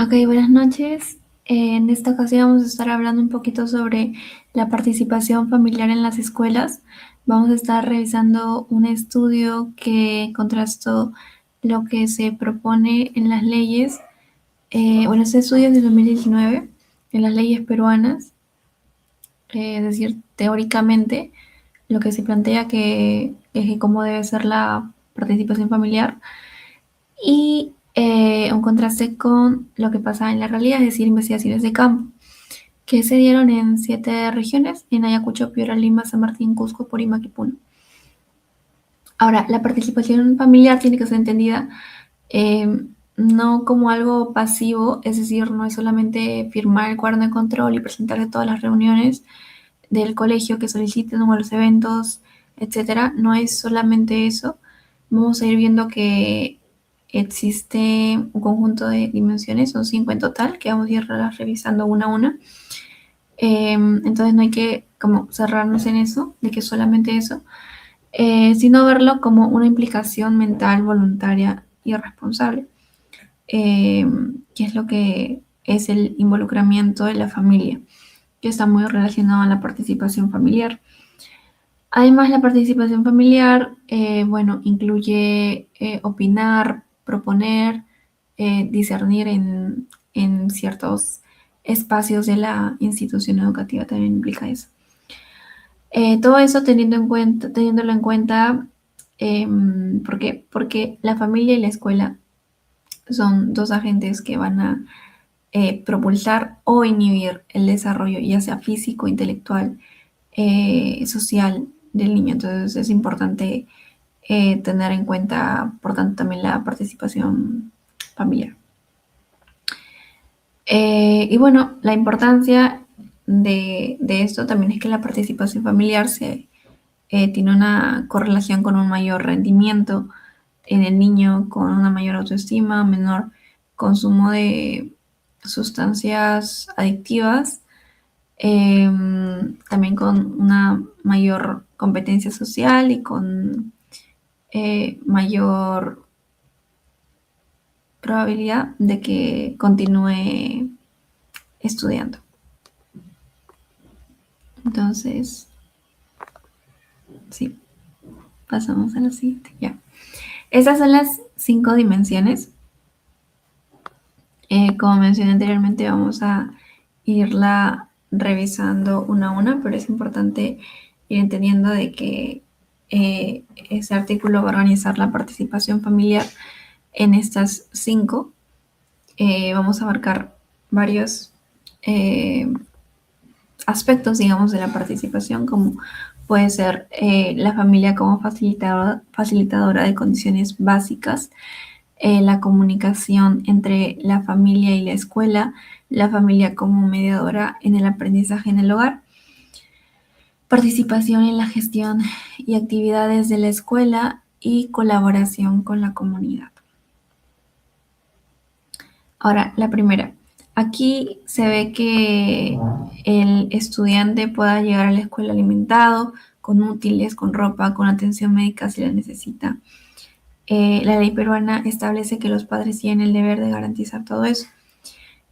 Ok, buenas noches. En esta ocasión vamos a estar hablando un poquito sobre la participación familiar en las escuelas. Vamos a estar revisando un estudio que contrastó lo que se propone en las leyes. Bueno, este estudio es de 2019 en las leyes peruanas, es decir, teóricamente lo que se plantea que es que cómo debe ser la participación familiar y un contraste con lo que pasa en la realidad, es decir, investigaciones de campo, que se dieron en 7 regiones, en Ayacucho, Piura, Lima, San Martín, Cusco, Purímac y Puno. Ahora, la participación familiar tiene que ser entendida eh, no como algo pasivo, es decir, no es solamente firmar el cuaderno de control y presentarse a todas las reuniones del colegio que soliciten o a los eventos, etcétera. No es solamente eso. Vamos a ir viendo que existe un conjunto de dimensiones, son 5 en total, que vamos a ir revisando una a una. Entonces no hay que como cerrarnos en eso, de que es solamente eso, sino verlo como una implicación mental, voluntaria y responsable, eh, que es lo que es el involucramiento de la familia, que está muy relacionado a la participación familiar. Además, la participación familiar, bueno, incluye opinar, proponer, discernir en ciertos espacios de la institución educativa, también implica eso. Todo eso teniéndolo en cuenta, ¿por qué? Porque la familia y la escuela son dos agentes que van a propulsar o inhibir el desarrollo, ya sea físico, intelectual, social del niño. Entonces es importante tener en cuenta, por tanto, también la participación familiar. Y bueno, la importancia de esto también es que la participación familiar tiene una correlación con un mayor rendimiento en el niño, con una mayor autoestima, menor consumo de sustancias adictivas, también con una mayor competencia social y con mayor probabilidad de que continúe estudiando. Entonces, sí, pasamos a la siguiente. Ya. Estas son las 5 dimensiones. Como mencioné anteriormente, vamos a irla revisando una a una, pero es importante ir entendiendo de que ese artículo va a organizar la participación familiar en estas 5. Vamos a abarcar varios aspectos, digamos, de la participación, como puede ser la familia como facilitadora de condiciones básicas, la comunicación entre la familia y la escuela, la familia como mediadora en el aprendizaje en el hogar, participación en la gestión y actividades de la escuela y colaboración con la comunidad. Ahora, la primera. Aquí se ve que el estudiante pueda llegar a la escuela alimentado, con útiles, con ropa, con atención médica si la necesita. La ley peruana establece que los padres tienen el deber de garantizar todo eso.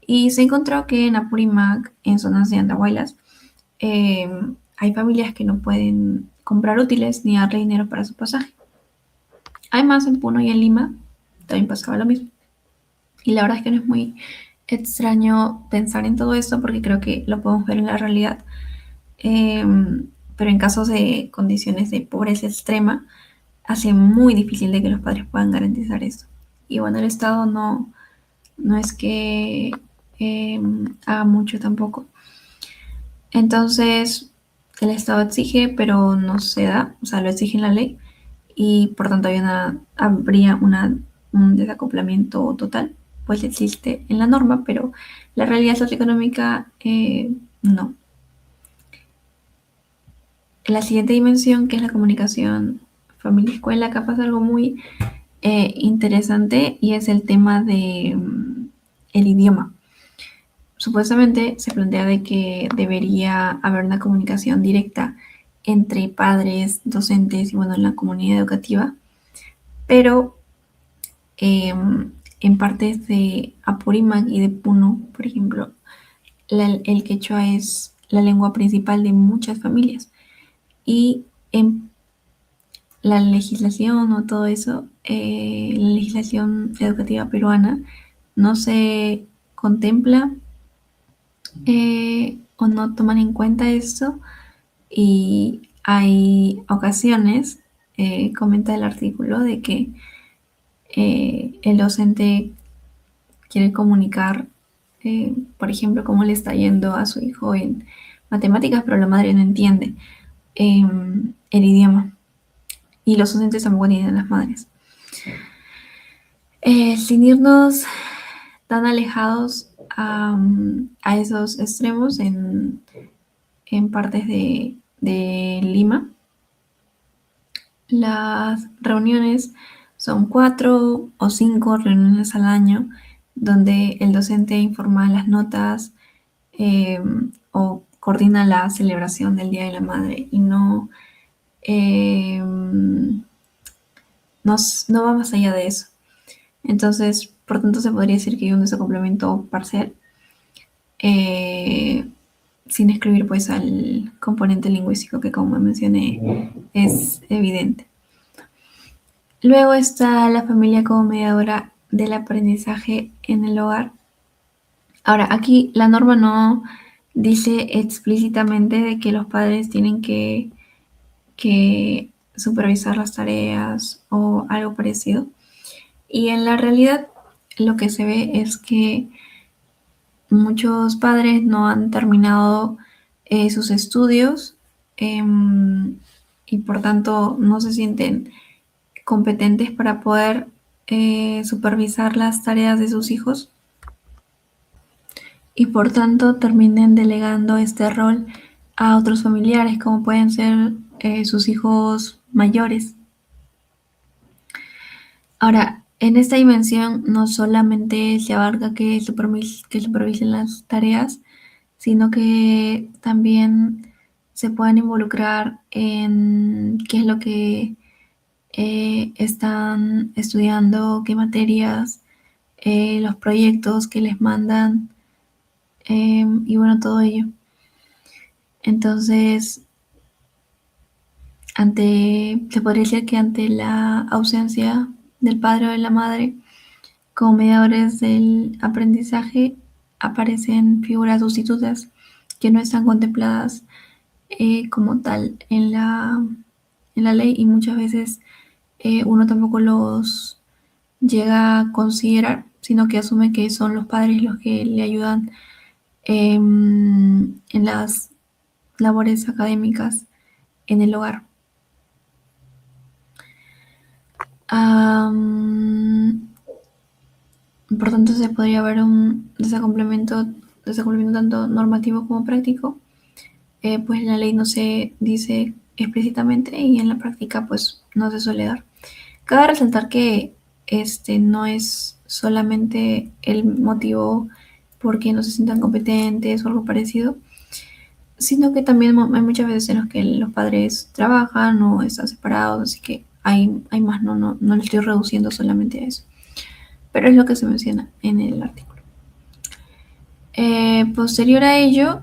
Y se encontró que en Apurímac, en zonas de Andahuaylas, eh, hay familias que no pueden comprar útiles ni darle dinero para su pasaje. Además, en Puno y en Lima también pasaba lo mismo. Y la verdad es que no es muy extraño pensar en todo esto porque creo que lo podemos ver en la realidad. Eh, pero en casos de condiciones de pobreza extrema, hace muy difícil de que los padres puedan garantizar esto. Y bueno, el Estado no es que eh, haga mucho tampoco. Entonces, el Estado exige, pero no se da, o sea, lo exige en la ley y por tanto habría un desacoplamiento total, pues existe en la norma, pero la realidad socioeconómica no. La siguiente dimensión, que es la comunicación familia-escuela, acá pasa algo muy interesante y es el tema de el idioma. Supuestamente se plantea de que debería haber una comunicación directa entre padres, docentes y bueno, la comunidad educativa, pero en partes de Apurímac y de Puno, por ejemplo, el quechua es la lengua principal de muchas familias. Y en la legislación o todo eso, la legislación educativa peruana no se contempla o no toman en cuenta esto, y hay ocasiones, comenta el artículo, de que el docente quiere comunicar, por ejemplo, cómo le está yendo a su hijo en matemáticas, pero la madre no entiende el idioma, y los docentes tampoco entienden las madres. Sin irnos tan alejados a esos extremos, en partes de Lima, las reuniones son 4 o 5 reuniones al año, donde el docente informa las notas, eh, o coordina la celebración del Día de la Madre, y eh, no va más allá de eso. Entonces, por tanto, se podría decir que hay un desacoplamiento parcial, eh, sin excluir pues al componente lingüístico, que, como mencioné, es evidente. Luego está la familia como mediadora del aprendizaje en el hogar. Ahora, aquí la norma no dice explícitamente de que los padres tienen que supervisar las tareas o algo parecido. Y en la realidad lo que se ve es que muchos padres no han terminado sus estudios, y por tanto no se sienten competentes para poder supervisar las tareas de sus hijos, y por tanto terminen delegando este rol a otros familiares, como pueden ser sus hijos mayores. Ahora, en esta dimensión no solamente se abarca que supervisen las tareas, sino que también se puedan involucrar en qué es lo que están estudiando, qué materias, los proyectos que les mandan, y bueno, todo ello. Entonces, se podría decir que ante la ausencia del padre o de la madre como mediadores del aprendizaje, aparecen figuras sustitutas que no están contempladas como tal en la ley, y muchas veces uno tampoco los llega a considerar, sino que asume que son los padres los que le ayudan en las labores académicas en el hogar. Por tanto, se podría haber un desacoplamiento tanto normativo como práctico, pues la ley no se dice explícitamente, y en la práctica pues no se suele dar. Cabe resaltar que este no es solamente el motivo porque no se sientan competentes o algo parecido, sino que también hay muchas veces en las que los padres trabajan o están separados, así que hay más, no le estoy reduciendo solamente a eso, pero es lo que se menciona en el artículo. Posterior a ello,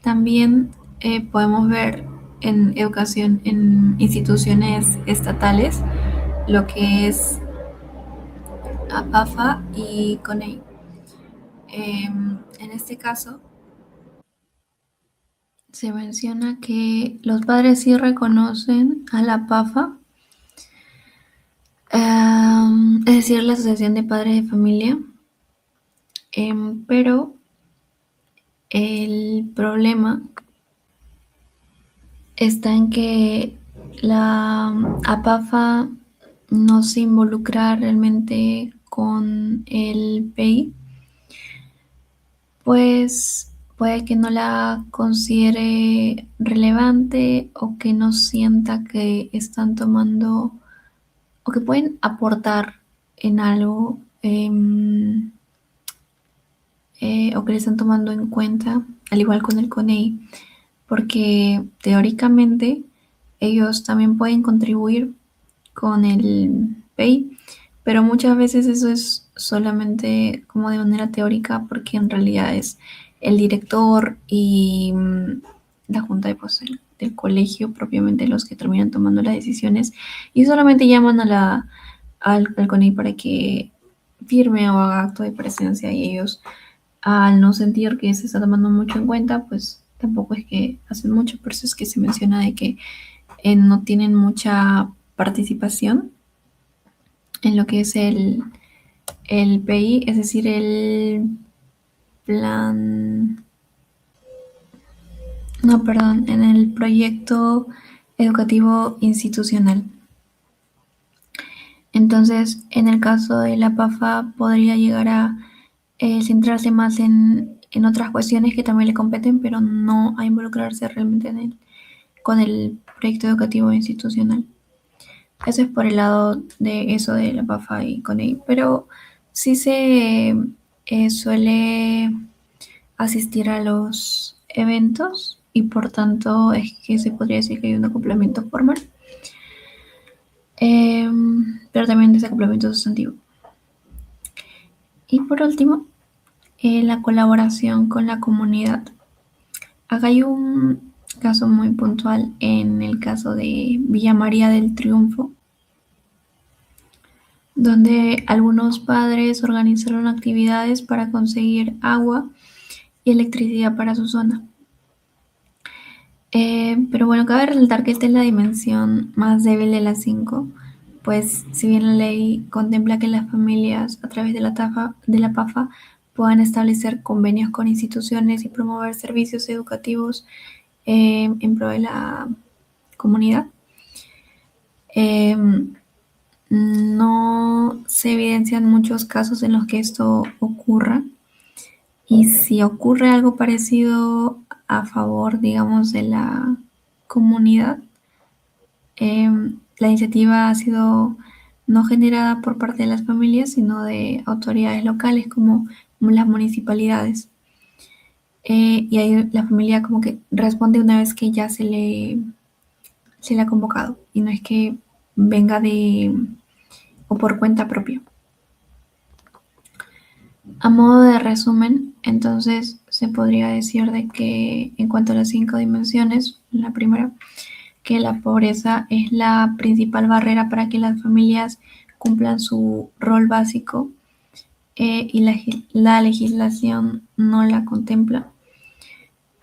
también podemos ver en educación en instituciones estatales lo que es APAFA y CONEI. En este caso, se menciona que los padres sí reconocen a la APAFA, es decir, la Asociación de Padres de Familia, pero el problema está en que la APAFA no se involucra realmente con el PEI, pues puede que no la considere relevante, o que no sienta que están tomando o que pueden aportar en algo, o que le están tomando en cuenta, al igual con el CONEI, porque teóricamente ellos también pueden contribuir con el PEI, pero muchas veces eso es solamente como de manera teórica porque en realidad es el director y la junta de, pues, del colegio propiamente los que terminan tomando las decisiones y solamente llaman al CONEI para que firme o haga acto de presencia y ellos al no sentir que se está tomando mucho en cuenta, pues tampoco es que hacen mucho, por eso es que se menciona de que no tienen mucha participación en lo que es el PI, es decir, el plan, no, perdón, en el proyecto educativo institucional. Entonces, en el caso de la PAFA podría llegar a centrarse más en otras cuestiones que también le competen, pero no a involucrarse realmente con el proyecto educativo institucional. Eso es por el lado de eso de la PAFA y CONEI, pero sí se suele asistir a los eventos y por tanto es que se podría decir que hay un acoplamiento formal, pero también desacoplamiento sustantivo. Y por último, la colaboración con la comunidad. Acá hay un caso muy puntual en el caso de Villa María del Triunfo, donde algunos padres organizaron actividades para conseguir agua y electricidad para su zona. Pero bueno, cabe resaltar que esta es la dimensión más débil de las cinco, pues si bien la ley contempla que las familias a través de la PAFA puedan establecer convenios con instituciones y promover servicios educativos en pro de la comunidad, eh, no se evidencian muchos casos en los que esto ocurra. Y si ocurre algo parecido a favor, digamos, de la comunidad, la iniciativa ha sido no generada por parte de las familias, sino de autoridades locales como las municipalidades. Y ahí la familia como que responde una vez que ya se le ha convocado y no es que venga de o por cuenta propia. A modo de resumen, entonces se podría decir de que en cuanto a las cinco dimensiones, la primera, que la pobreza es la principal barrera para que las familias cumplan su rol básico y la legislación no la contempla.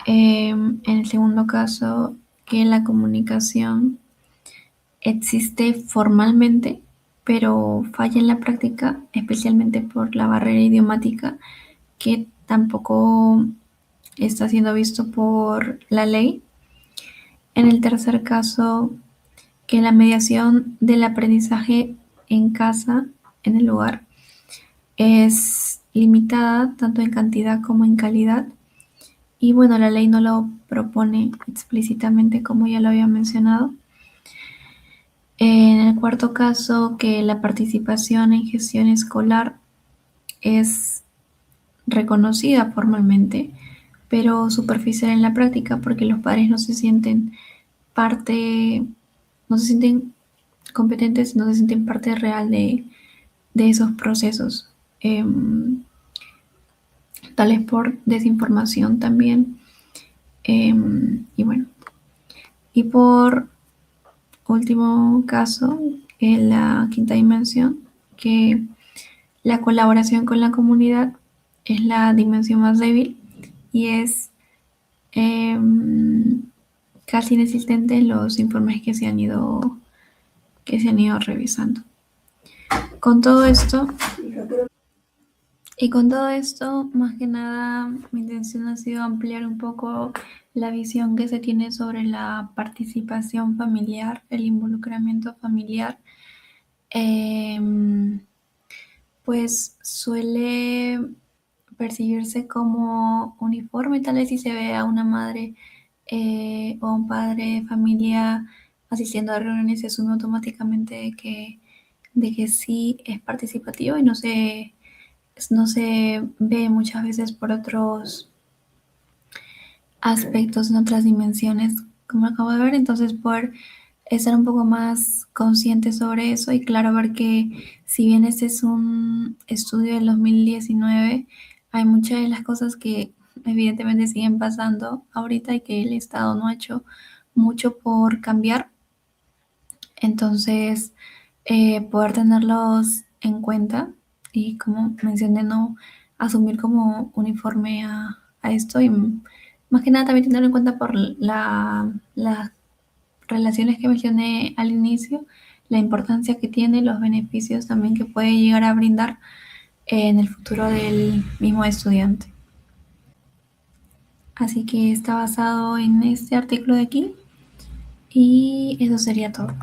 En el segundo caso, que la comunicación existe formalmente, pero falla en la práctica, especialmente por la barrera idiomática que tampoco está siendo visto por la ley. En el tercer caso, que la mediación del aprendizaje en casa, en el lugar, es limitada tanto en cantidad como en calidad. Y bueno, la ley no lo propone explícitamente como ya lo había mencionado. En el cuarto caso, que la participación en gestión escolar es reconocida formalmente, pero superficial en la práctica porque los padres no se sienten parte, no se sienten competentes, no se sienten parte real de esos procesos, tales por desinformación también. Y bueno, y por último caso, en la quinta dimensión, que la colaboración con la comunidad es la dimensión más débil y es casi inexistente en los informes que se han ido revisando. Con todo esto, y con todo esto, más que nada, mi intención ha sido ampliar un poco la visión que se tiene sobre la participación familiar, el involucramiento familiar. Pues suele percibirse como uniforme, tal vez si se ve a una madre o a un padre de familia asistiendo a reuniones, se asume automáticamente de que sí es participativo y no se ve muchas veces por otros aspectos, en otras dimensiones, como acabo de ver. Entonces, por estar un poco más consciente sobre eso y claro, ver que si bien este es un estudio del 2019, hay muchas de las cosas que evidentemente siguen pasando ahorita y que el Estado no ha hecho mucho por cambiar. Entonces, poder tenerlos en cuenta y como mencioné, no asumir como uniforme a esto y más que nada también tenerlo en cuenta por las relaciones que mencioné al inicio, la importancia que tiene, los beneficios también que puede llegar a brindar en el futuro del mismo estudiante. Así que está basado en este artículo de aquí y eso sería todo.